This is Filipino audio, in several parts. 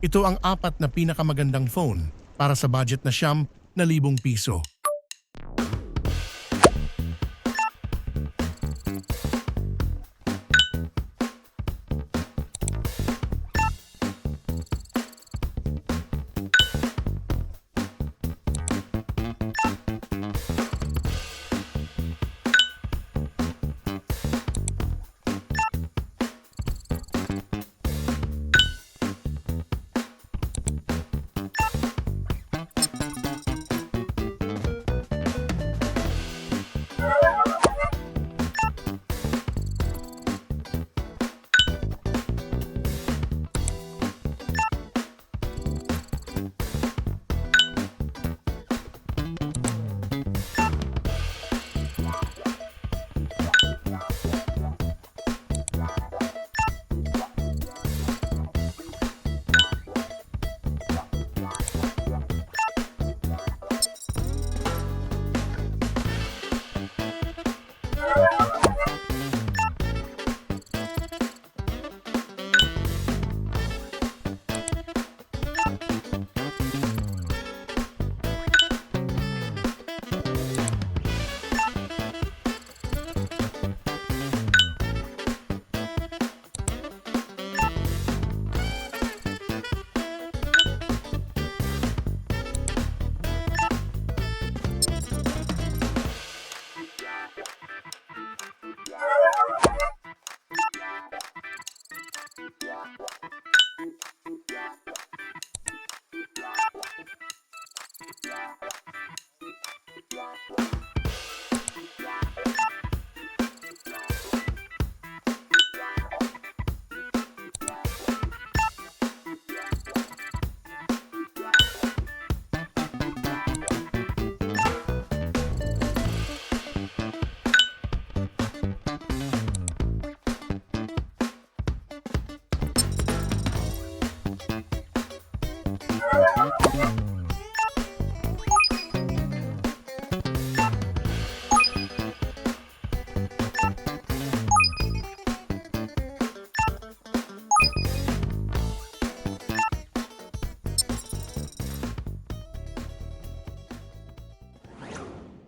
Ito ang 4 na pinakamagandang phone para sa budget na ₱9,000.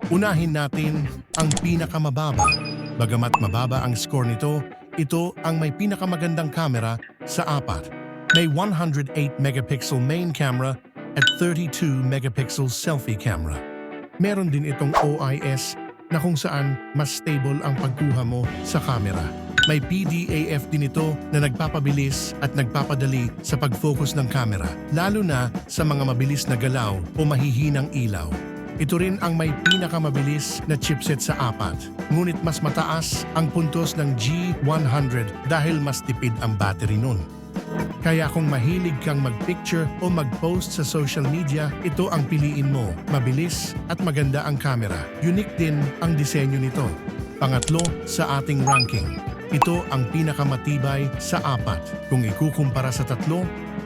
Unahin natin ang pinakamababa. Bagamat mababa ang score nito, ito ang may pinakamagandang camera sa 4. May 108 megapixel main camera at 32 megapixel selfie camera. Meron din itong OIS na kung saan mas stable ang pagkuha mo sa camera. May PDAF din ito na nagpapabilis at nagpapadali sa pag-focus ng camera, lalo na sa mga mabilis na galaw o mahihinang ilaw. Ito rin ang may pinakamabilis na chipset sa 4, ngunit mas mataas ang puntos ng G100 dahil mas tipid ang battery nun. Kaya kung mahilig kang mag-picture o mag-post sa social media, ito ang piliin mo. Mabilis at maganda ang camera. Unique din ang disenyo nito. Pangatlo sa ating ranking. Ito ang pinakamatibay sa 4. Kung ikukumpara sa 3,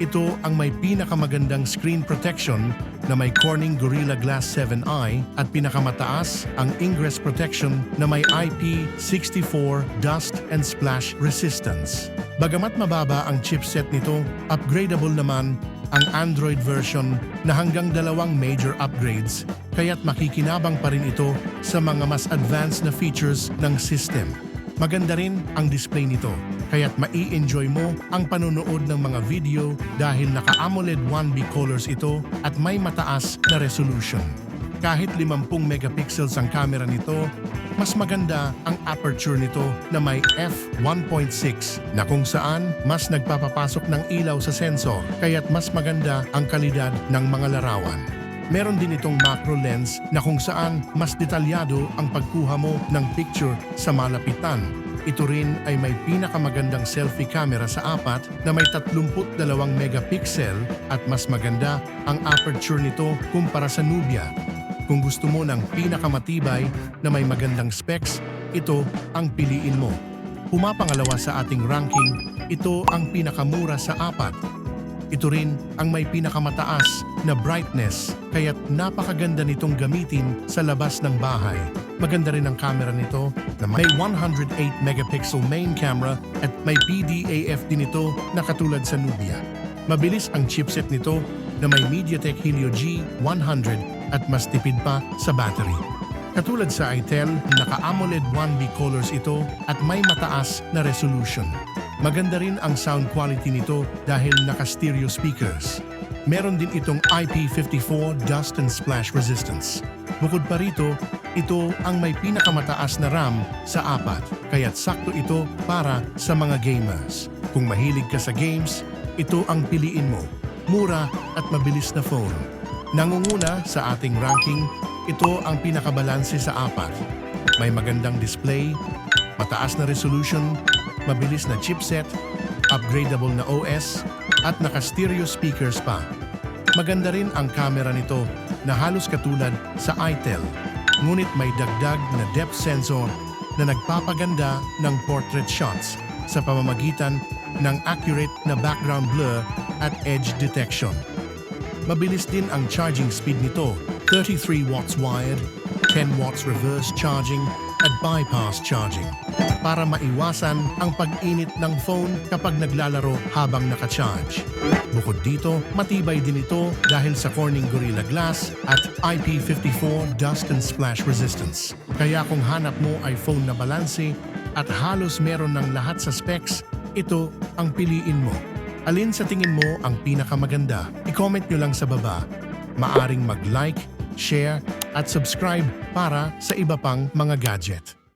ito ang may pinakamagandang screen protection na may Corning Gorilla Glass 7i at pinakamataas ang ingress protection na may IP64 dust and splash resistance. Bagamat mababa ang chipset nito, upgradable naman ang Android version na hanggang 2 major upgrades, kaya't makikinabang pa rin ito sa mga mas advanced na features ng system. Maganda rin ang display nito, kaya't mai-enjoy mo ang panonood ng mga video dahil naka-AMOLED 1B colors ito at may mataas na resolution. Kahit 50 megapixels ang camera nito, mas maganda ang aperture nito na may f1.6 na kung saan mas nagpapapasok ng ilaw sa sensor, kaya't mas maganda ang kalidad ng mga larawan. Meron din itong macro lens na kung saan mas detalyado ang pagkuha mo ng picture sa malapitan. Ito rin ay may pinakamagandang selfie camera sa 4 na may 32 megapixel at mas maganda ang aperture nito kumpara sa Nubia. Kung gusto mo ng pinakamatibay na may magandang specs, ito ang piliin mo. Pumapangalawa sa ating ranking, ito ang pinakamura sa 4. Ito rin ang may pinakamataas na brightness, kaya't napakaganda nitong gamitin sa labas ng bahay. Maganda rin ang camera nito na may 108 megapixel main camera at may PDAF din ito na katulad sa Nubia. Mabilis ang chipset nito na may MediaTek Helio G100 at mas tipid pa sa battery. Katulad sa Itel, naka-AMOLED 1B colors ito at may mataas na resolution. Maganda rin ang sound quality nito dahil naka-stereo speakers. Meron din itong IP54 dust and splash resistance. Bukod pa rito, ito ang may pinakamataas na RAM sa 4, kaya't sakto ito para sa mga gamers. Kung mahilig ka sa games, ito ang piliin mo. Mura at mabilis na phone. Nangunguna sa ating ranking, ito ang pinakabalanse sa 4. May magandang display, mataas na resolution, mabilis na chipset, upgradable na OS, at naka-stereo speakers pa. Maganda rin ang camera nito na halos katulad sa Itel, ngunit may dagdag na depth sensor na nagpapaganda ng portrait shots sa pamamagitan ng accurate na background blur at edge detection. Mabilis din ang charging speed nito, 33 watts wired, 10 watts reverse charging at bypass charging para maiwasan ang pag-init ng phone kapag naglalaro habang naka-charge. Bukod dito, matibay din ito dahil sa Corning Gorilla Glass at IP54 dust and splash resistance. Kaya kung hanap mo ay phone na balanse at halos meron ng lahat sa specs, ito ang piliin mo. Alin sa tingin mo ang pinakamaganda? I-comment nyo lang sa baba. Maaring mag-like, share at subscribe para sa iba pang mga gadget.